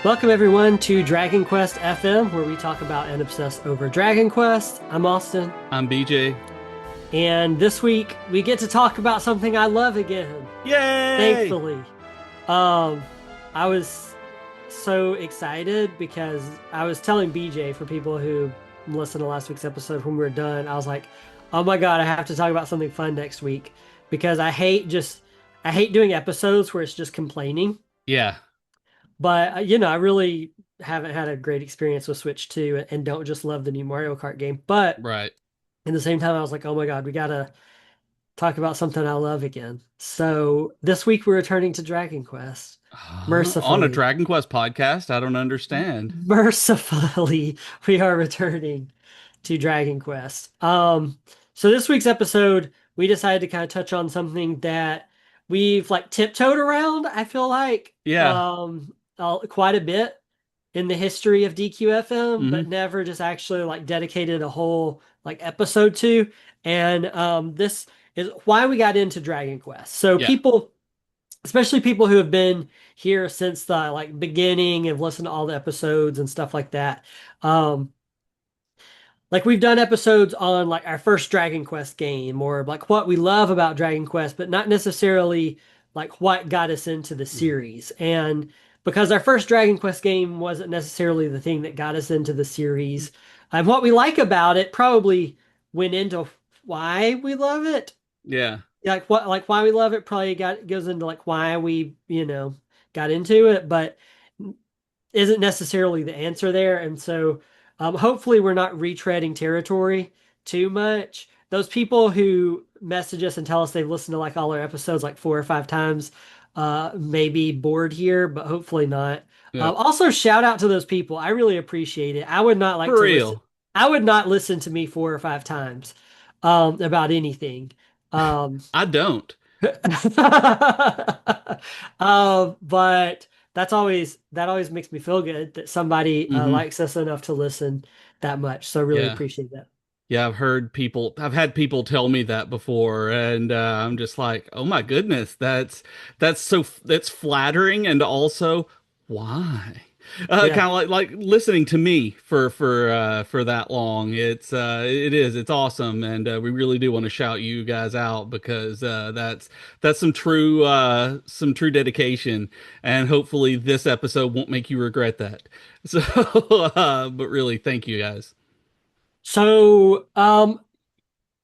Welcome everyone to Dragon Quest FM, where we talk about and obsess over Dragon Quest. I'm Austin, I'm BJ. and this week we get to talk about something I love again. Yay! Thankfully, um, I was so excited because I was telling BJ, for people who listened to last week's episode when we were done, I was like, "Oh my God, I have to talk about something fun next week," because I hate doing episodes where it's just complaining. Yeah, But I really haven't had a great experience with Switch 2 and don't just love the new Mario Kart game. But right. in the same time, I was like, oh my God, we gotta talk about something I love again. So this week we're returning to Dragon Quest. On a Mercifully. Dragon Quest podcast, I don't understand. Mercifully, we are returning to Dragon Quest. So this week's episode, we decided to kind of touch on something that we've like tiptoed around, I feel like, Yeah. quite a bit in the history of DQFM, but hmm never just actually like dedicated a whole like episode to. And this is why we got into Dragon Quest. So Yeah. people, especially people who have been here since the like beginning and listened to all the episodes and stuff like that. Um, like we've done episodes on like our first Dragon Quest game or like what we love about Dragon Quest, but not necessarily like what got us into the series. And because our first Dragon Quest game wasn't necessarily the thing that got us into the series, and what we like about it probably went into why we love it. Yeah. Like why we love it probably got goes into like why we, got into it, but isn't necessarily the answer there. And so hopefully we're not retreading territory too much. Those people who message us and tell us they've listened to like all our episodes like 4 or 5 times may be bored here, but hopefully not. Yep. Also, shout out to those people. I really appreciate it. I would not like For to listen. real. I would not listen to me 4 or 5 times about anything. Um, I don't. but that always makes me feel good that somebody hmm likes us enough to listen that much. So really Yeah. appreciate that. Yeah, I've had people tell me that before, and I'm just like, oh my goodness, that's flattering, and also why? Yeah. Kind of like listening to me for that long. It's awesome, and we really do want to shout you guys out because that's some true dedication, and hopefully this episode won't make you regret that. So, but really, thank you guys. So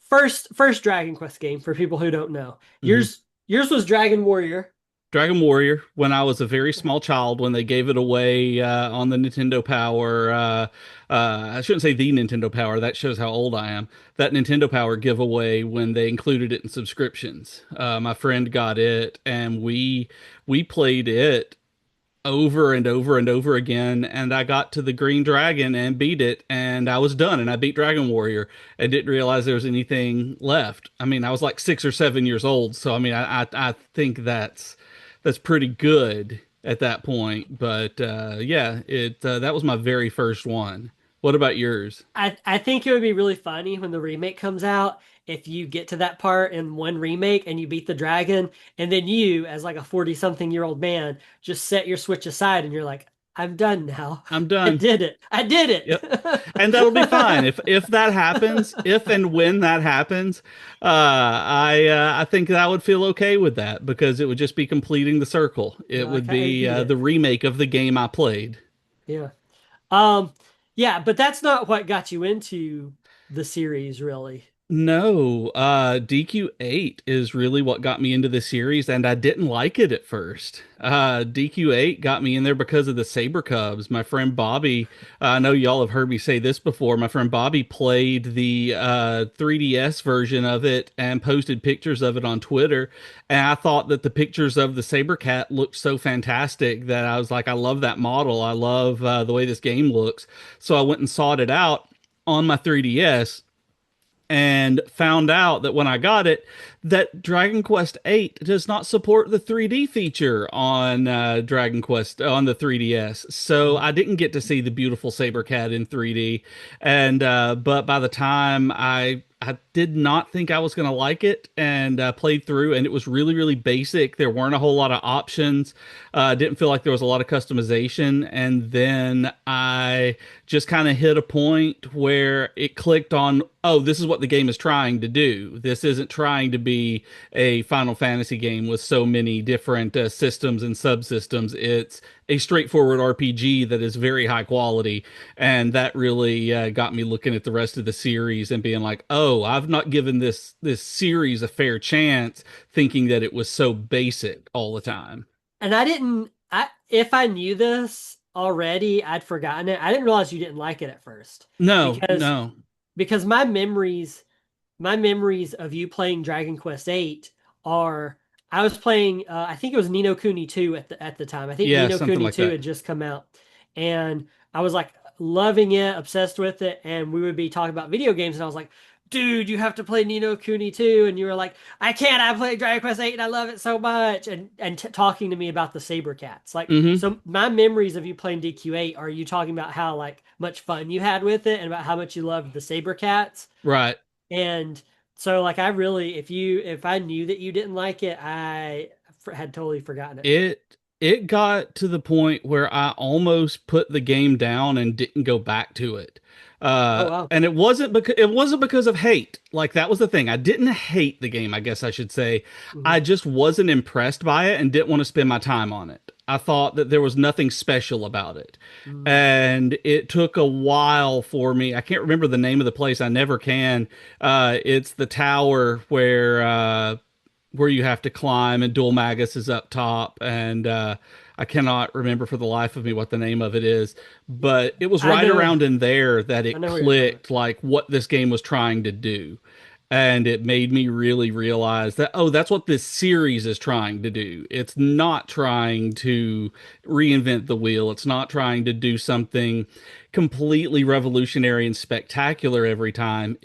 first Dragon Quest game for people who don't know. Mhm. Yours was Dragon Warrior. Dragon Warrior when I was a very small child when they gave it away on the Nintendo Power. I shouldn't say the Nintendo Power. That shows how old I am. That Nintendo Power giveaway when they included it in subscriptions. My friend got it, and we played it over and over and over again. And I got to the Green Dragon and beat it, and I was done. And I beat Dragon Warrior and didn't realize there was anything left. I mean, I was like 6 or 7 years old, so I mean, I think that's pretty good at that point. But yeah, it that was my very first one. What about yours? I think it would be really funny when the remake comes out if you get to that part in one remake and you beat the dragon, and then you, as like a 40-something-year-old man, just set your Switch aside and you're like, I'm done now. I'm I done. did it. I did Yep. And that'll be fine it. if that happens, if and when that happens. I think that I would feel okay with that because it would just be completing the circle. It You're would like, I be beat the it. remake of the game I played. Yeah. Um, yeah, but that's not what got you into the series, really. No, DQ8 is really what got me into the series, and I didn't like it at first. DQ8 got me in there because of the Saber Cubs. My friend Bobby, I know y'all have heard me say this before. My friend Bobby played the 3DS version of it and posted pictures of it on Twitter. And I thought that the pictures of the Saber Cat looked so fantastic that I was like, I love that model. I love the way this game looks. So I went and sought it out on my 3DS and found out that when I got it, that Dragon Quest 8 does not support the 3D feature on Dragon Quest on the 3DS. So Mhm. I didn't get to see the beautiful Saber Cat in 3D. And but by the time I did not think I was going to like it and played through, and it was really, really basic. There weren't a whole lot of options. Didn't feel like there was a lot of customization. And then I just kind of hit a point where it clicked on, oh, this is what the game is trying to do. This isn't trying to be a Final Fantasy game with so many different systems and subsystems. It's a straightforward RPG that is very high quality, and that really got me looking at the rest of the series and being like, "Oh, I've not given this series a fair chance, thinking that it was so basic all the time." And I didn't, I if I knew this already, I'd forgotten it. I didn't realize you didn't like it at first No, because no, because my memories of you playing Dragon Quest VIII are I was playing I think it was Ni no Kuni 2 at the time. I think Ni yeah, no something Kuni like 2 that. had just come out. And I was like loving it, obsessed with it, and we would be talking about video games and I was like, "Dude, you have to play Ni no Kuni 2." And you were like, "I can't. I played Dragon Quest 8 and I love it so much." And talking to me about the Saber Cats. Like Hmm. so my memories of you playing DQ8 are you talking about how like much fun you had with it and about how much you loved the Saber Cats. Right. And so like I really if I knew that you didn't like it, had totally forgotten it. It got to the point where I almost put the game down and didn't go back to it. Oh wow. And it wasn't because of hate. Like that was the thing. I didn't hate the game, I guess I should say. I Hmm. just wasn't impressed by it and didn't want to spend my time on it. I thought that there was nothing special about it. Mm. And it took a while for me. I can't remember the name of the place. I never can. It's the tower where you have to climb, and Dual Magus is up top, and I cannot remember for the life of me what the name of it is, but it was I right know around in there that I it know what you're talking about. clicked, like what this game was trying to do. And it made me really realize that, oh, that's what this series is trying to do. It's not trying to reinvent the wheel. It's not trying to do something completely revolutionary and spectacular every time.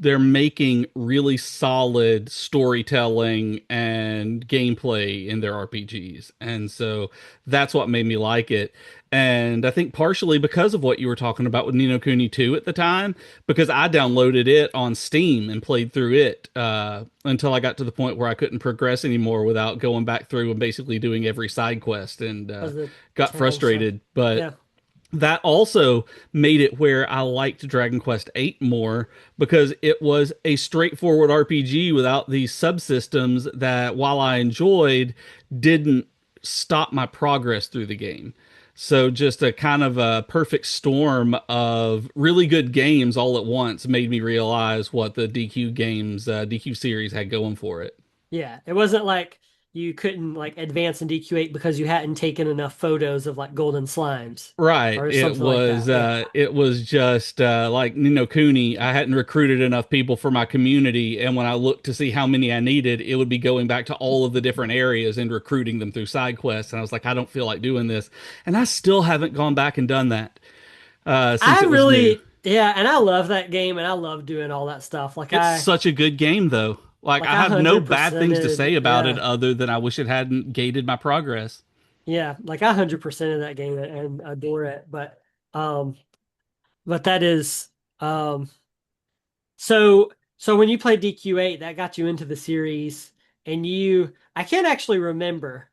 They're making really solid storytelling and gameplay in their RPGs. And so that's what made me like it. And I think partially because of what you were talking about with Ni no Kuni 2 at the time, because I downloaded it on Steam and played through it until I got to the point where I couldn't progress anymore without going back through and basically doing every side quest and Was the got town stuff. frustrated. But Yeah. that also made it where I liked Dragon Quest VIII more because it was a straightforward RPG without these subsystems that, while I enjoyed, didn't stop my progress through the game. So just a kind of a perfect storm of really good games all at once made me realize what the DQ series had going for it. Yeah. It wasn't like you couldn't like advance in DQ8 because you hadn't taken enough photos of like golden slimes Right. or something like that. Yeah. It was just like Nino Cooney. I hadn't recruited enough people for my community, and when I looked to see how many I needed, it would be going back to all of the different areas and recruiting them through side quests. And I was like, I don't feel like doing this. And I still haven't gone back and done that since I it was new. really yeah, and I love that game and I love doing all that stuff. It's such a good game though. Like I I have no bad things to say 100%ed, about it yeah. other than I wish it hadn't gated my progress. Yeah, like I 100% of that game and adore it. Um but that is um so when you played DQ8, that got you into the series and you I can't actually remember.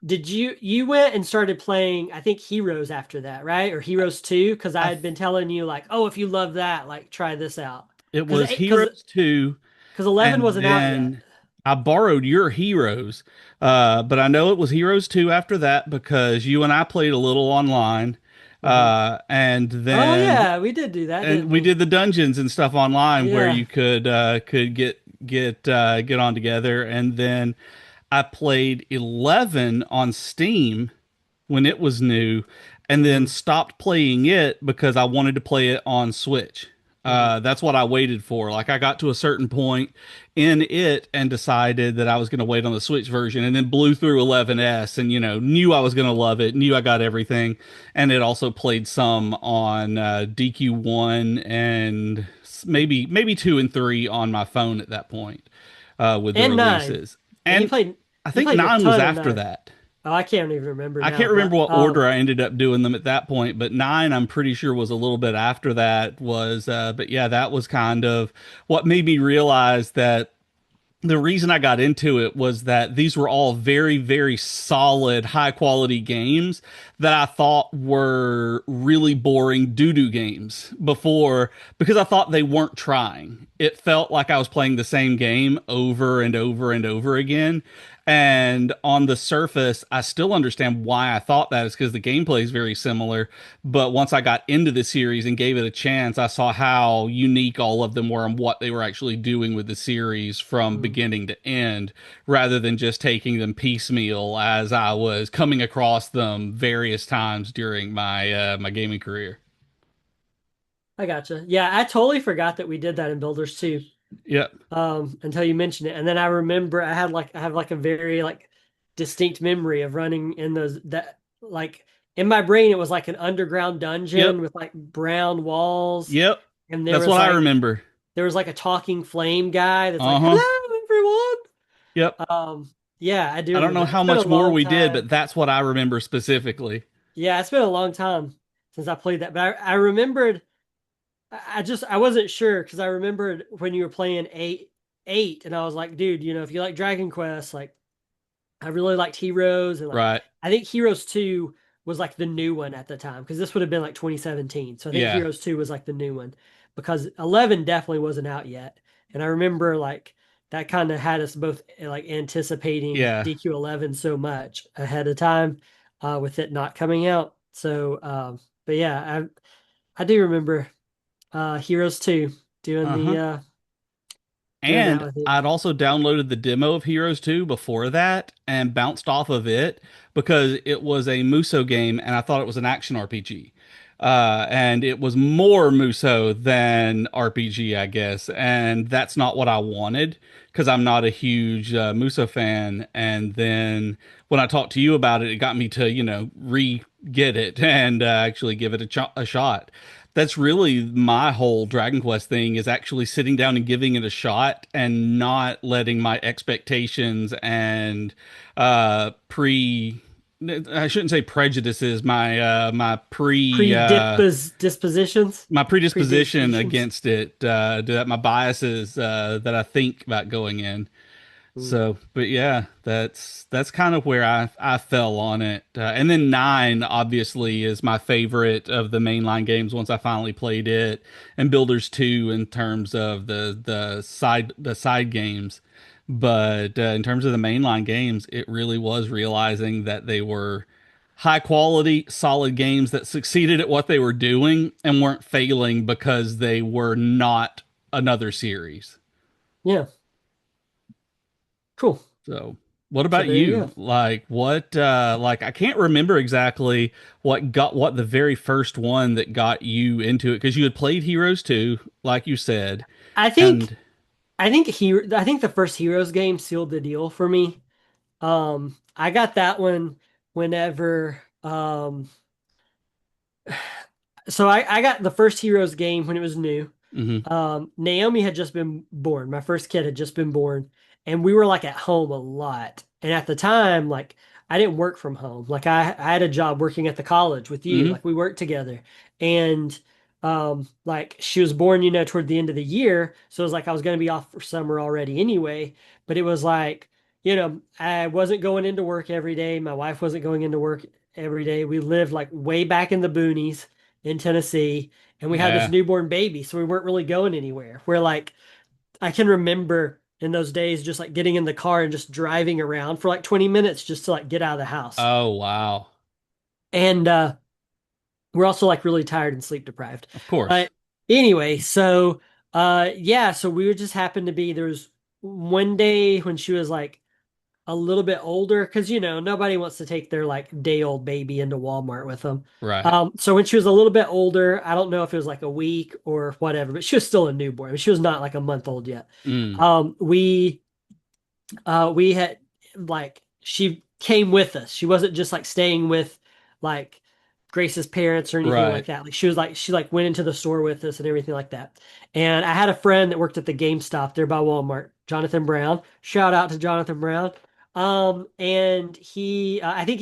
Did you went and started playing I think Heroes after that, right? Or Heroes 2 because I I had been telling you like, "Oh, if you love that, like try this out." It Cuz was Heroes 2. cuz 11 And wasn't out yet. then I borrowed your Heroes, but I know it was Heroes 2 after that because you and I played a little online, Mhm. and Oh then yeah, we did do that, and didn't we we? did the dungeons and stuff online where Yeah. you could get on together, and then I played 11 on Steam when it was new, and then Hmm. stopped playing it because I wanted to play it on Switch. Hmm. That's what I waited for. Like I got to a certain point in it and decided that I was going to wait on the Switch version, and then blew through 11S, and knew I was going to love it, knew I got everything, and it also played some on DQ1 and maybe 2 and 3 on my phone at that point. with the And nine. releases. Yeah, And I you think played a 9 was ton of after nine. that. Oh, I can't even remember I now, can't remember but what order I ended up doing them at that point, but 9 I'm pretty sure was a little bit after that was but yeah, that was kind of what made me realize that the reason I got into it was that these were all very, very solid, high quality games that I thought were really boring doo-doo games before because I thought they weren't trying. It felt like I was playing the same game over and over and over again. And on the surface, I still understand why I thought that is because the gameplay is very similar. But once I got into the series and gave it a chance, I saw how unique all of them were and what they were actually doing with the series from mm, beginning to end, rather than just taking them piecemeal as I was coming across them various times during my gaming career. I gotcha. Yeah, I totally forgot that we did that in Builders too. Yep. Until you mentioned it. And then I remember I have like a very like distinct memory of running in those that like in my brain it was like an underground Yep. dungeon with like brown walls Yep. and That's what I remember. there was like a talking flame guy that's like, Uh-huh. "Hello everyone." Yep. Yeah, I do I don't remember know that. how It's been a much more long we did, but time. that's what I remember specifically. Yeah, it's been a long time since I played that, but I remembered I wasn't sure because I remembered when you were playing eight, and I was like, dude, if you like Dragon Quest, like I really liked Heroes, and like Right. I think Heroes 2 was like the new one at the time because this would have been like 2017. So I think Yeah. Heroes 2 was like the new one because 11 definitely wasn't out yet. And I remember like that kind of had us both like anticipating Yeah. DQ11 so much ahead of time with it not coming out. So but yeah, I do remember Heroes 2 doing Uh-huh. doing that And with you. I'd also downloaded the demo of Heroes 2 before that and bounced off of it because it was a Muso game and I thought it was an action RPG. And it was more Muso than RPG, I guess. And that's not what I wanted because I'm not a huge Muso fan. And then when I talked to you about it, it got me to, re get it and actually give it a shot. That's really my whole Dragon Quest thing is actually sitting down and giving it a shot and not letting my expectations and pre I shouldn't say prejudices, Dispositions, my predisposition predispositions. against it, that my biases that I think about going in. Mm. So, but yeah, that's kind of where I fell on it. And then 9 obviously is my favorite of the mainline games once I finally played it, and Builders 2 in terms of the side games. But in terms of the mainline games, it really was realizing that they were high quality, solid games that succeeded at what they were doing and weren't failing because they were not another series. Yeah, cool. So, what So about there you you? go. Like I can't remember exactly what the very first one that got you into it because you had played Heroes 2, like you said, I think and I think the first Heroes game sealed the deal for me. I got that one whenever so I got the first Heroes game when it was new. mhm, Naomi had just been born. My first kid had just been born, and we were like at home a lot. And at the time, like I didn't work from home. Like I had a job working at the college with you. mhm, Like we worked together. And like she was born, toward the end of the year. So it was like I was gonna be off for summer already anyway. But it was like, I wasn't going into work every day. My wife wasn't going into work every day. We lived like way back in the boonies in Tennessee and we had this yeah, newborn baby, so we weren't really going anywhere. Where like I can remember in those days just like getting in the car and just driving around for like 20 minutes just to like get out of the house. oh wow, And we're also like really tired and sleep deprived. of course, But anyway, so yeah, so we would just happen to be there was one day when she was like a little bit older because nobody wants to take their like day old baby into Walmart with them. right, So when she was a little bit older, I don't know if it was like a week or whatever, but she was still a newborn. I mean, she was not like a month old yet. mm, We had like she came with us. She wasn't just like staying with like Grace's parents or anything right, like that. Like she went into the store with us and everything like that. And I had a friend that worked at the GameStop there by Walmart. Jonathan Brown. Shout out to Jonathan Brown. And I think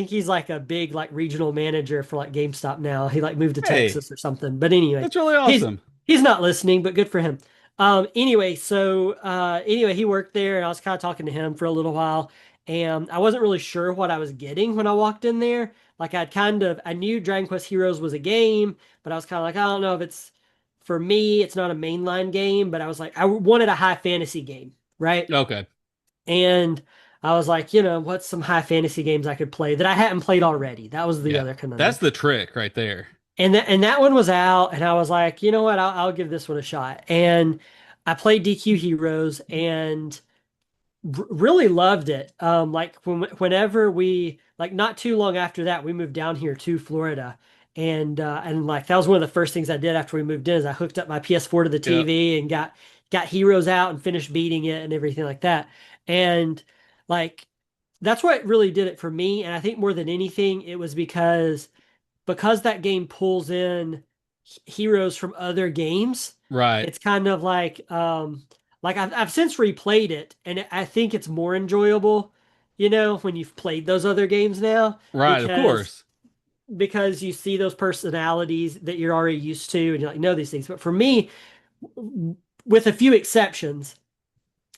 he's like a big like regional manager for like GameStop now. He like moved to Hey, Texas or something. But anyway, that's really he's awesome. he's not listening, but good for him. Anyway, he worked there and I was kind of talking to him for a little while, and I wasn't really sure what I was getting when I walked in there. Like I knew Dragon Quest Heroes was a game, but I was kind of like, I don't know if it's for me. It's not a mainline game, but I was like, I wanted a high fantasy game, right? Okay. And I was like, what's some high fantasy games I could play that I hadn't played already? That was the Yeah. other That's conundrum. the trick right there. And that one was out, and I was like, you know what? I'll give this one a shot. And I played DQ Heroes and really loved it. Like whenever we like not too long after that, we moved down here to Florida, and like that was one of the first things I did after we moved in is I hooked up my PS4 to the Yep. TV and got Heroes out and finished beating it and everything like that. And like that's what really did it for me. And I think more than anything, it was because that game pulls in heroes from other games. Right. It's kind of like I've since replayed it, and I think it's more enjoyable, when you've played those other games now Right, of because course. you see those personalities that you're already used to and you like know these things. But for me, with a few exceptions,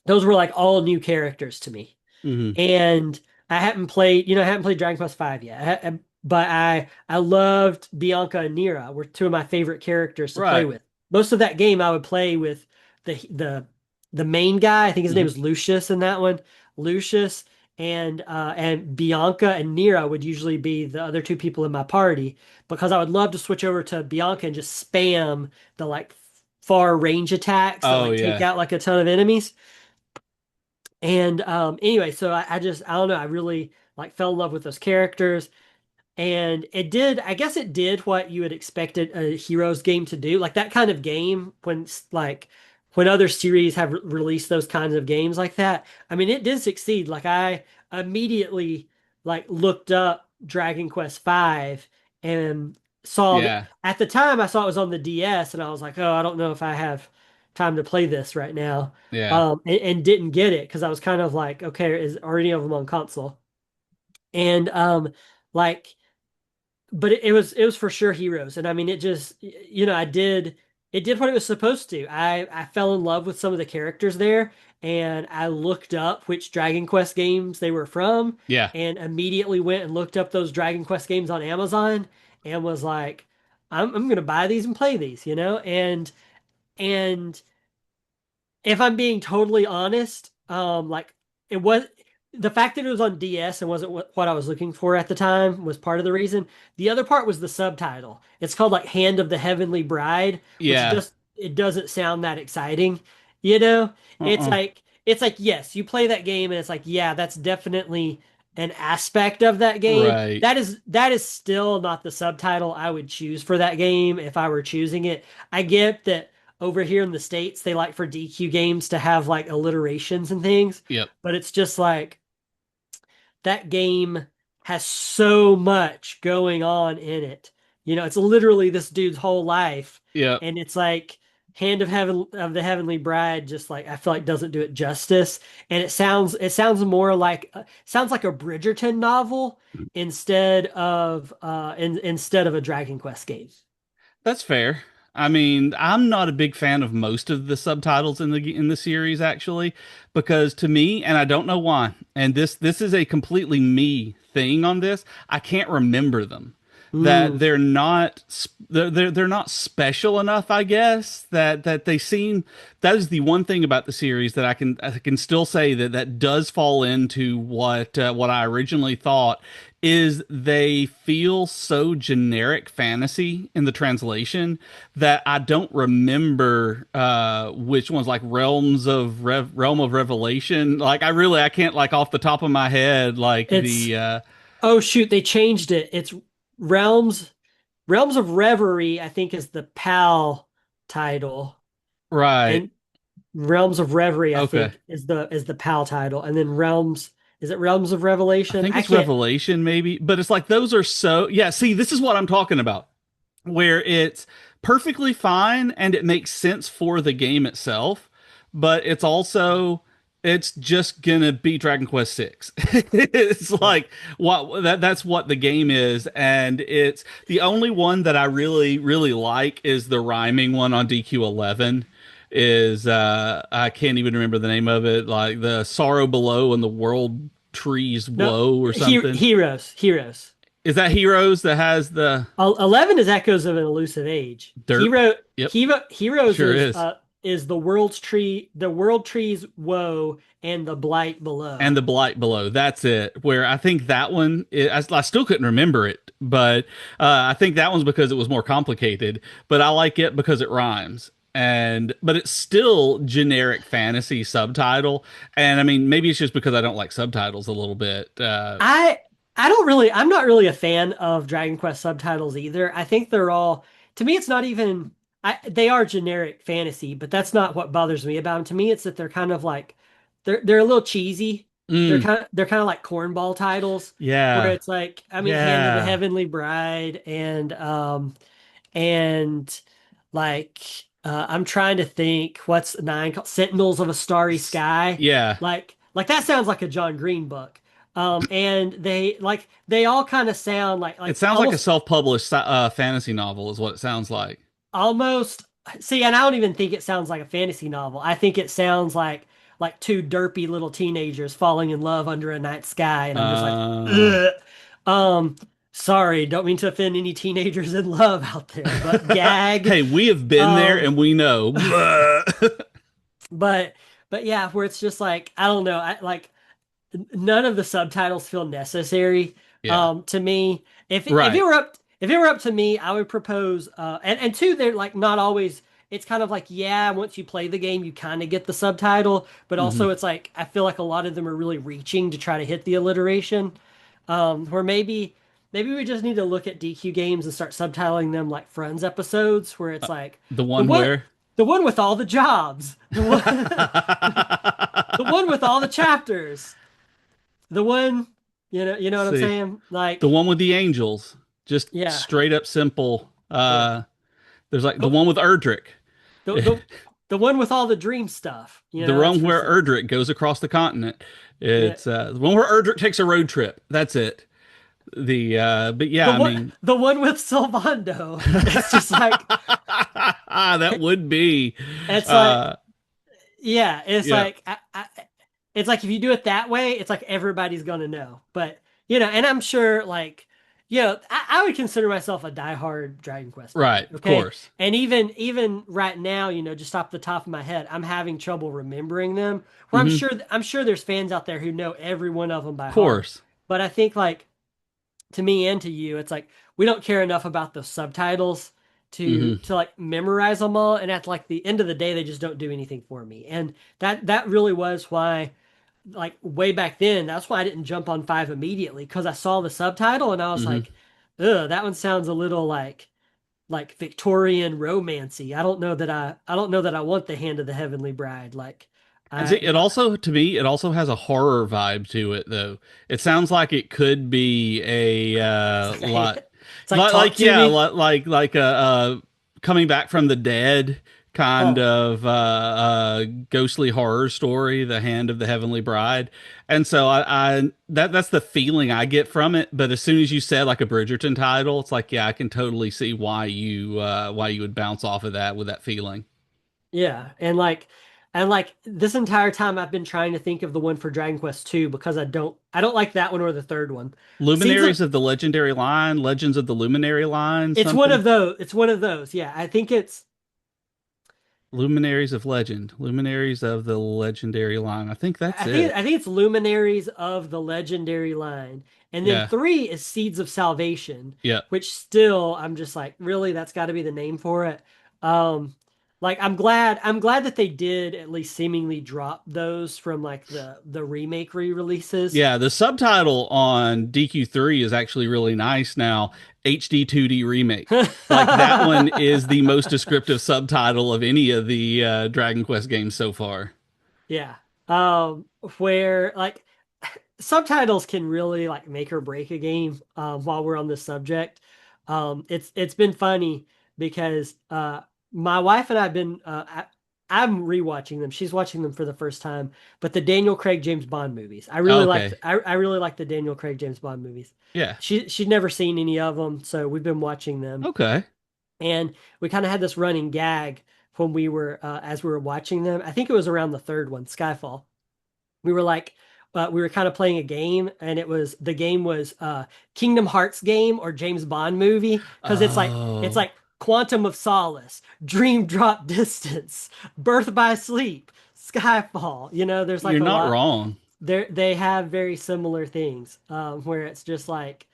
those were like all new characters to me. Hmm. And I haven't played Dragon Quest V yet. But I loved Bianca and Nira, were two of my favorite characters to play Right. with. Most of that game I would play with the the main guy. I think his name Hmm. is Lucius in that one. Lucius and Bianca and Nira would usually be the other two people in my party because I would love to switch over to Bianca and just spam the like far range attacks that Oh like take yeah. out like a ton of enemies. And anyway, so I don't know, I really like fell in love with those characters. And I guess it did what you had expected a Heroes game to do. Like that kind of game when other series have released those kinds of games like that. I mean, it did succeed. Like I immediately like looked up Dragon Quest V and saw that Yeah. at the time I saw it was on the DS and I was like, "Oh, I don't know if I have time to play this right now." Yeah. And didn't get it because I was kind of like, "Okay, are any of them on console?" And like but it was for sure Heroes, and I mean it just it did what it was supposed to. I fell in love with some of the characters there, and I looked up which Dragon Quest games they were from, Yeah. and immediately went and looked up those Dragon Quest games on Amazon, and was like, I'm gonna buy these and play these, and if I'm being totally honest, like it was the fact that it was on DS and wasn't what I was looking for at the time was part of the reason. The other part was the subtitle. It's called like Hand of the Heavenly Bride, which Yeah. it doesn't sound that exciting, you know? Uh-uh. It's like yes, you play that game and it's like yeah, that's definitely an aspect of that game. Right. That is still not the subtitle I would choose for that game if I were choosing it. I get that over here in the States, they like for DQ games to have like alliterations and things, Yep. but it's just like that game has so much going on in it. It's literally this dude's whole life, Yep. and it's like of the Heavenly Bride just like I feel like doesn't do it justice, and it sounds more like sounds like a Bridgerton novel instead of a Dragon Quest game. That's fair. I mean, I'm not a big fan of most of the subtitles in the series actually, because to me, and I don't know why, and this is a completely me thing on this, I can't remember them. That Mm. they're not special enough, I guess, that they seem that is the one thing about the series that I can still say that does fall into what I originally thought is they feel so generic fantasy in the translation that I don't remember which ones like Realm of Revelation. Like I can't like off the top of my head like It's the Oh shoot, they changed it. It's Realms Realms of Reverie, I think is the PAL title. right. And Realms of Reverie, I Okay. think, is the PAL title. And then Realms, is it Realms of I Revelation? think I it's can't. Revelation maybe, but it's like those are so yeah, see, this is what I'm talking about. Where it's perfectly fine and it makes sense for the game itself, but it's just gonna be Dragon Quest 6. It's Yeah. like that's what the game is, and it's the only one that I really like is the rhyming one on DQ11. Is I can't even remember the name of it, like the Sorrow Below and the World Trees No, Woe or something. heroes. Is that Heroes that has the 11 is Echoes of an Elusive Age. derp? Yep, Heroes sure is. is the world trees woe and the blight And below. the Blight Below. That's it. Where I think that one, I still couldn't remember it, but I think that one's because it was more complicated. But I like it because it rhymes. But it's still generic fantasy subtitle. And I mean, maybe it's just because I don't like subtitles a little bit. I I don't really I'm not really a fan of Dragon Quest subtitles either. I think they're all to me it's not even they are generic fantasy, but that's not what bothers me about them. To me it's that they're kind of like they're a little cheesy. Mm, They're kind of like cornball titles where yeah, it's like I mean Hand of the yeah, Heavenly Bride and like I'm trying to think what's nine called Sentinels of a Starry Sky. yeah. Like that sounds like a John Green book. And they all kind of sound It like sounds like a self-published fantasy novel, is what it sounds like. almost see, and I don't even think it sounds like a fantasy novel. I think it sounds like two derpy little teenagers falling in love under a night sky, and I'm just like, Uh, ugh. Um, sorry, don't mean to offend any teenagers in love out there, but gag. hey, we have been there Um, and we know. but but yeah, where it's just like I don't know, I like none of the subtitles feel necessary Yeah, to me. right. If it were up to me, I would propose and two, they're like not always it's kind of like yeah, once you play the game you kind of get the subtitle, but Hmm. also it's like I feel like a lot of them are really reaching to try to hit the alliteration. Where maybe we just need to look at DQ games and start subtitling them like Friends episodes where it's like The the one one where the one with all the jobs, the one with all the chapters. The one, you know what I'm see saying? the Like, one with the angels, just yeah, straight up simple. yeah. There's like the The one with Erdrick, the the, the one with all the dream stuff. the That's one for where sure. Erdrick goes across the continent. Yeah. It's the one where Erdrick takes a road trip. That's it. But yeah, I mean, The one with Sylvando. It's just like that would be, it's like uh, yeah, yeah, it's like if you do it that way, it's like everybody's gonna know. But and I'm sure like I would consider myself a diehard Dragon Quest fan. right, of Okay, course. and even right now, just off the top of my head, I'm having trouble remembering them. Where Hmm. I'm sure there's fans out there who know every one of them by Of heart. course. But I think like to me and to you, it's like we don't care enough about the subtitles Hmm. to like memorize them all. And at like the end of the day, they just don't do anything for me. And that really was why, like way back then, that's why I didn't jump on five immediately because I saw the subtitle and I was Hmm. like, ugh, that one sounds a little like Victorian romancy. I don't know that I want the hand of the Heavenly Bride. Like And see, I it also, to me, it also has a horror vibe to it, though. It sounds like it could be a it's like lot, it's like talk to yeah, me. like a coming back from the dead kind Oh, of ghostly horror story, The Hand of the Heavenly Bride. And so that's the feeling I get from it. But as soon as you said like a Bridgerton title, it's like, yeah, I can totally see why you would bounce off of that with that feeling. yeah, and like this entire time I've been trying to think of the one for Dragon Quest 2 because I don't like that one or the third one. Seeds of Luminaries of the Legendary Line, Legends of the Luminary Line, it's one something. of those. It's one of those. Yeah, I think it's Luminaries of Legend, Luminaries of the Legendary Line. I think that's it. I think it's Luminaries of the Legendary Line. And then Yeah, 3 is Seeds of Salvation, yeah. which still I'm just like, really, that's got to be the name for it. Um like I'm glad that they did at least seemingly drop those from like the remake re-releases. Yeah, the subtitle on DQ3 is actually really nice now. HD 2D remake. Like that one is the most descriptive subtitle of any of the Dragon Quest games so far. Yeah. Where like subtitles can really like make or break a game while we're on this subject. It's been funny because my wife and I've been I'm rewatching them. She's watching them for the first time. But the Daniel Craig James Bond movies, Oh, okay. I really like the Daniel Craig James Bond movies. Yeah. She'd never seen any of them, so we've been watching them. Okay. And we kind of had this running gag when we were as we were watching them. I think it was around the third one, Skyfall. We were like, we were kind of playing a game, and the game was Kingdom Hearts game or James Bond movie because it's Oh, like Quantum of Solace, Dream Drop Distance, Birth by Sleep, Skyfall. You know, there's you're like a not lot. wrong. They have very similar things where it's just like,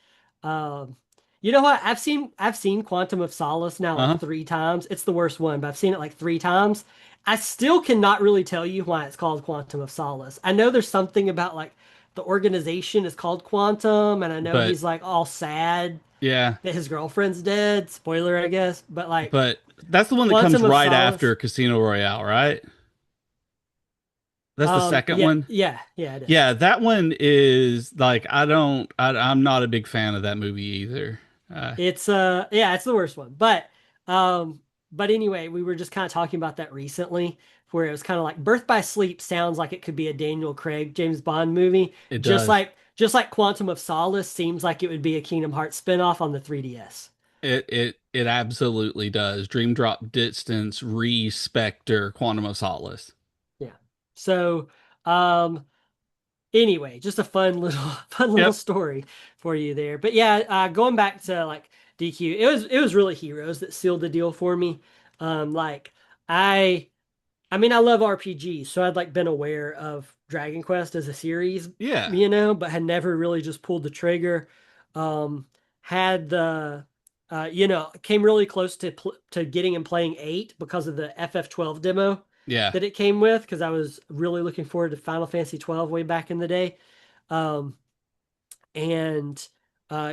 um, you know what? I've seen Quantum of Solace now like Uh-huh. three times. It's the worst one, but I've seen it like three times. I still cannot really tell you why it's called Quantum of Solace. I know there's something about like the organization is called Quantum, and I know But he's like all sad yeah, that his girlfriend's dead. Spoiler, I guess. But like but that's the one that comes Quantum of right Solace. after Casino Royale, right? That's the second one. Yeah, it is. Yeah, that one is like I'm not a big fan of that movie either. It's yeah, it's the worst one. Um but anyway, we were just kind of talking about that recently where it was kind of like Birth by Sleep sounds like it could be a Daniel Craig James Bond movie, It does. just like Quantum of Solace seems like it would be a Kingdom Hearts spinoff on the 3DS. It absolutely does. Dream Drop Distance, Re Spectre, Quantum of Solace. Yeah. So, um anyway, just a fun little fun little Yep. story for you there. But yeah, going back to like DQ, it was really Heroes that sealed the deal for me. Like I I mean, I love RPGs, so I'd like been aware of Dragon Quest as a series, Yeah. you know, but had never really just pulled the trigger. Um, had the you know, came really close to getting and playing 8 because of the FF12 demo Yeah. that it came with because I was really looking forward to Final Fantasy 12 way back in the day. Um, and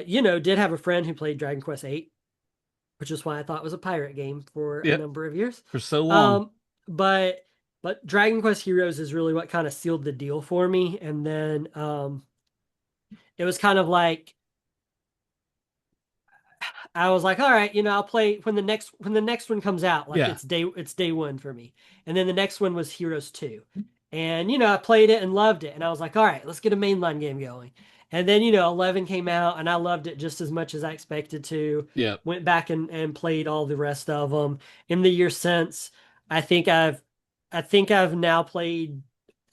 you know, did have a friend who played Dragon Quest 8, which is why I thought it was a pirate game for a Yep. number of years. For so long. Um, but Dragon Quest Heroes is really what kind of sealed the deal for me. And then it was kind of like I was like, all right, you know, I'll play when the next one comes out. Like Yeah. it's day one for me. And then the next one was Heroes 2. And you know, I played it and loved it. And I was like, all right, let's get a mainline game going. And then, you know, 11 came out and I loved it just as much as I expected to. Yep. Went back and played all the rest of them. In the year since, I think I've now played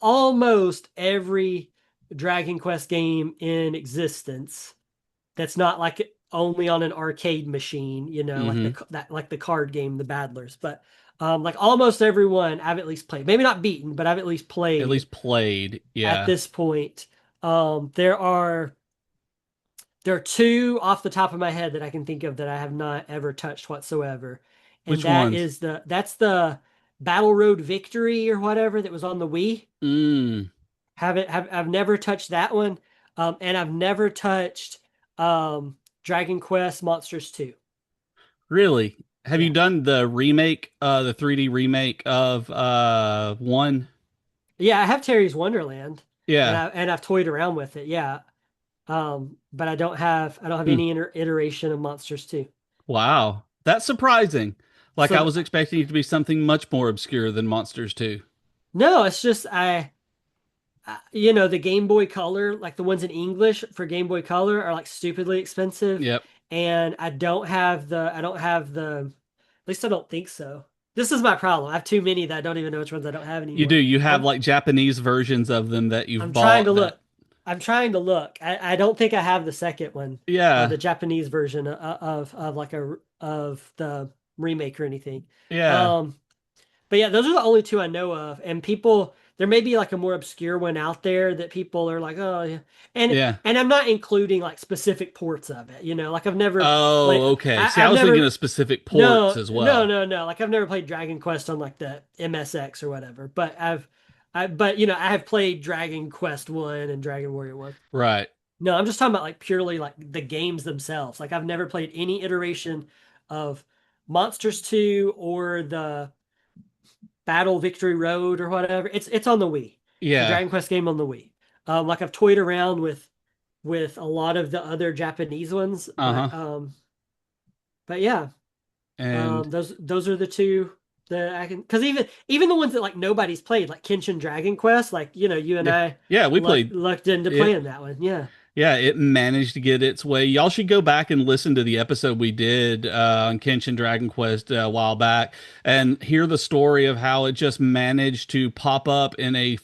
almost every Dragon Quest game in existence that's not like only on an arcade machine, you know, like Hmm. like the card game, the Battlers. But like almost everyone I've at least played. Maybe not beaten, but I've at least At played least played. at Yeah. this point. There are two off the top of my head that I can think of that I have not ever touched whatsoever. And Which ones? that's the Battle Road Victory or whatever that was on the Wii. Mm. I've never touched that one. And I've never touched Dragon Quest Monsters 2. Really? Have you Yeah. done the remake, the 3D remake of one? Yeah, I have Terry's Wonderland Yeah. and I've toyed around with it. Yeah. But I don't have Hmm. any iteration of Monsters 2. Wow. That's surprising. Like So I was expecting it to be something much more obscure than Monsters 2. no, it's just you know, the Game Boy Color, like the ones in English for Game Boy Color are like stupidly expensive. Yep. And I don't have the, at least I don't think so. This is my problem. I have too many that I don't even know which ones I don't have You do. anymore. You have I'm, like Japanese versions of them that you've I'm trying to bought that. look. I'm trying to look. I don't think I have the second one, Yeah. the Japanese version of like of the remake or anything. Yeah. Um, But yeah, those are the only two I know of. And people, there may be like a more obscure one out there that people are like, oh yeah. Yeah. And I'm not including like specific ports of it. You know, like I've never played. Oh, okay. See, I I've was thinking never. of specific ports as well. No. Like I've never played Dragon Quest on like the MSX or whatever. But you know, I have played Dragon Quest 1 and Dragon Warrior 1. Right. No, I'm just talking about like purely like the games themselves. Like I've never played any iteration of Monsters 2 or the Battle Victory Road or whatever. It's on the Wii. It's a Yeah. Dragon Quest game on the Wii. Like I've toyed around with a lot of the other Japanese ones, Uh-huh. but yeah, And those are the two. The I can because even the ones that like nobody's played, like Kenshin Dragon Quest, like you and Yeah. I Yeah, we played looked into it. playing that one. Yeah. Yeah, it managed to get its way. Y'all should go back and listen to the episode we did on Kenshin Dragon Quest a while back and hear the story of how it just managed to pop up in a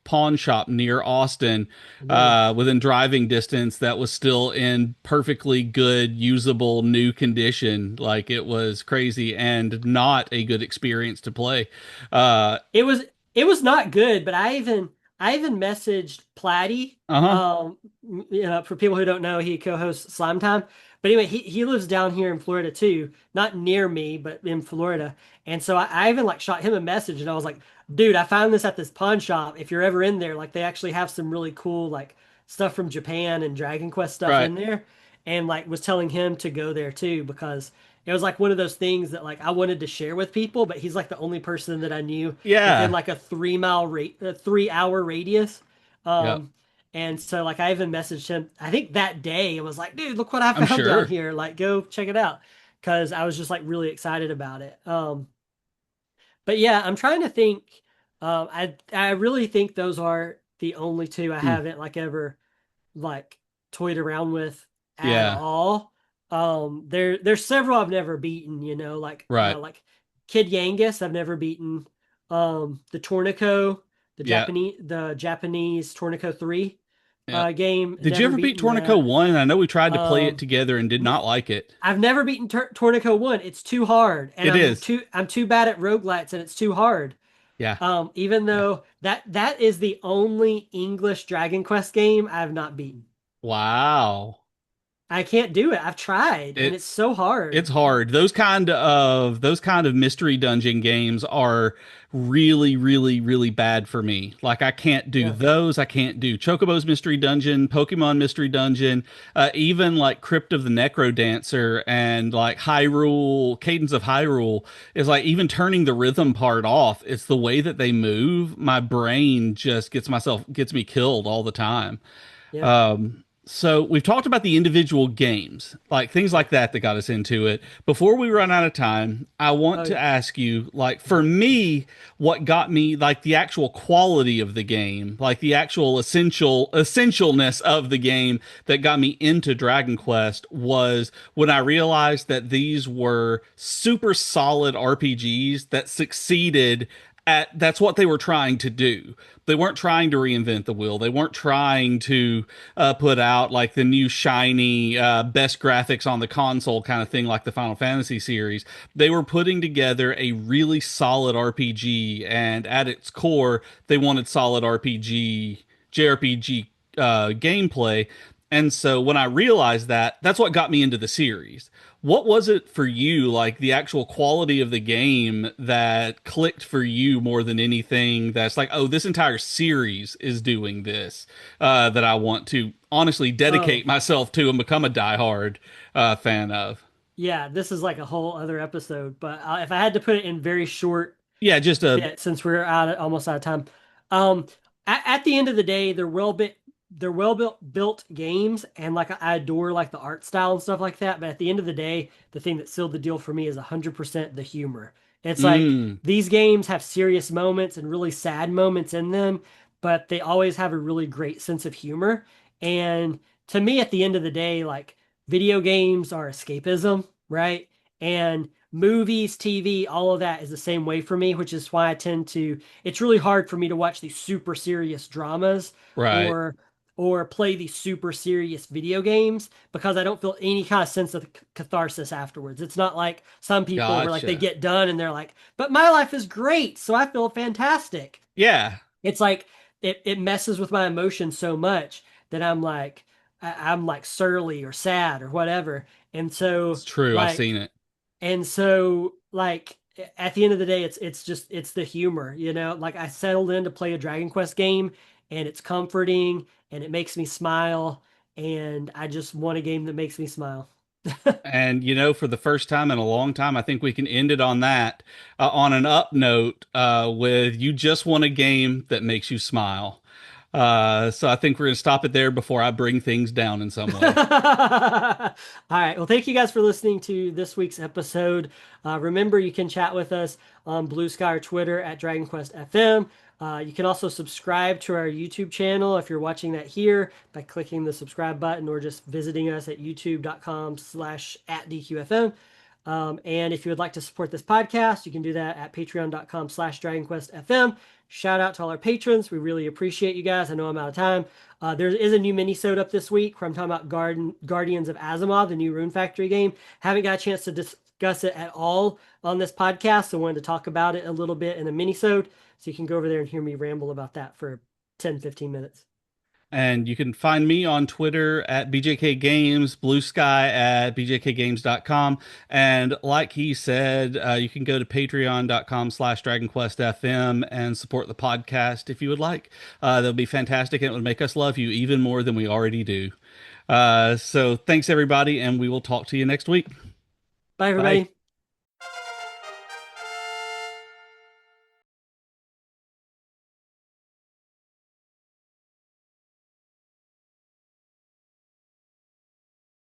pawn shop near Austin Really. within driving distance that was still in perfectly good, usable, new condition. Like it was crazy and not a good experience to play. Uh, It was it was not good, but I even messaged Platy. uh-huh. For people who don't know, he co-hosts Slime Time. But anyway, he lives down here in Florida too, not near me, but in Florida. And so I even like shot him a message, and I was like, "Dude, I found this at this pawn shop. If you're ever in there, like they actually have some really cool like stuff from Japan and Dragon Quest stuff Right. in there." And like was telling him to go there too because it was like one of those things that like I wanted to share with people, but he's like the only person that I knew within Yeah. like a 3 mile rate, a 3 hour radius. Yep. Um, and so like I even messaged him, I think that day and was like, dude, look what I I'm found down sure. here. Like, go check it out. Cause I was just like really excited about it. But yeah, I'm trying to think. I really think those are the only two I Hmm. haven't like ever like toyed around with at Yeah. all. There's several I've never beaten, Right. like Kid Yangus I've never beaten. The Tornico, Yeah. the Japanese Tornico 3 Yeah. game, Did you never ever beat beaten Tornico that. 1? I know we tried to play it Um, together and did n- not like it. I've never beaten Tornico 1. It's too hard, and It is. I'm too bad at roguelites, and it's too hard. Yeah. Even Yeah. though that is the only English Dragon Quest game I've not beaten. Wow. I can't do it. I've tried, and It it's so hard. It's hard. Those kind of mystery dungeon games are really, really, really bad for me. Like I can't do Yeah, those. I can't do Chocobo's Mystery Dungeon, Pokemon Mystery Dungeon, even like Crypt of the Necro Dancer and like Hyrule, Cadence of Hyrule is like even turning the rhythm part off. It's the way that they move. My brain just gets me killed all the time. yeah, So we've talked about the individual games, like things yeah. like that got us into it. Before we run out of time, I want Oh, to yeah. ask you, like for me, what got me like the actual quality of the game, like the actual essentialness of the game that got me into Dragon Quest was when I realized that these were super solid RPGs that succeeded at that's what they were trying to do. They weren't trying to reinvent the wheel. They weren't trying to put out like the new shiny best graphics on the console kind of thing like the Final Fantasy series. They were putting together a really solid RPG, and at its core, they wanted solid JRPG gameplay. And so when I realized that, that's what got me into the series. What was it for you, like the actual quality of the game that clicked for you more than anything that's like, oh, this entire series is doing this, that I want to honestly Oh, dedicate myself to and become a diehard fan of? yeah. This is like a whole other episode, but if I had to put it in very short Yeah, just a, bit, since we're almost out of time, um, at the end of the day, they're built games, and like I adore like the art style and stuff like that. But at the end of the day, the thing that sealed the deal for me is 100% the humor. It's like mm, these games have serious moments and really sad moments in them, but they always have a really great sense of humor. And to me, at the end of the day, like video games are escapism, right? And movies, TV, all of that is the same way for me, which is why it's really hard for me to watch these super serious dramas right. or play these super serious video games because I don't feel any kind of sense of catharsis afterwards. It's not like some people where like they Gotcha. get done and they're like, but my life is great, so I feel fantastic. Yeah, It's like it messes with my emotions so much that I'm like surly or sad or whatever. And it's so true. I've like seen it. like at the end of the day, it's the humor, Like I settled in to play a Dragon Quest game, and it's comforting and it makes me smile, and I just want a game that makes me smile. And for the first time in a long time, I think we can end it on that, on an up note, with you just want a game that makes you smile. So I think we're going to stop it there before I bring things down in some way. All right. Well, thank you guys for listening to this week's episode. Remember, you can chat with us on Blue Sky or Twitter at Dragon Quest FM. You can also subscribe to our YouTube channel if you're watching that here by clicking the subscribe button or just visiting us at youtube.com/@DQFM. And if you would like to support this podcast, you can do that at patreon.com/DragonQuestFM. Shout out to all our patrons. We really appreciate you guys. I know I'm out of time. There is a new mini-sode up this week where I'm talking about Guardians of Asimov, the new Rune Factory game. Haven't got a chance to discuss it at all on this podcast, so I wanted to talk about it a little bit in a mini-sode. So you can go over there and hear me ramble about that for 10, 15 minutes. And you can find me on Twitter at BJK Games, Blue Sky at bjkgames.com. And like he said, you can go to patreon.com/DragonQuestFM and support the podcast if you would like. That'll be fantastic, and it would make us love you even more than we already do. So thanks, everybody, and we will talk to you next week. Bye, Bye. everybody.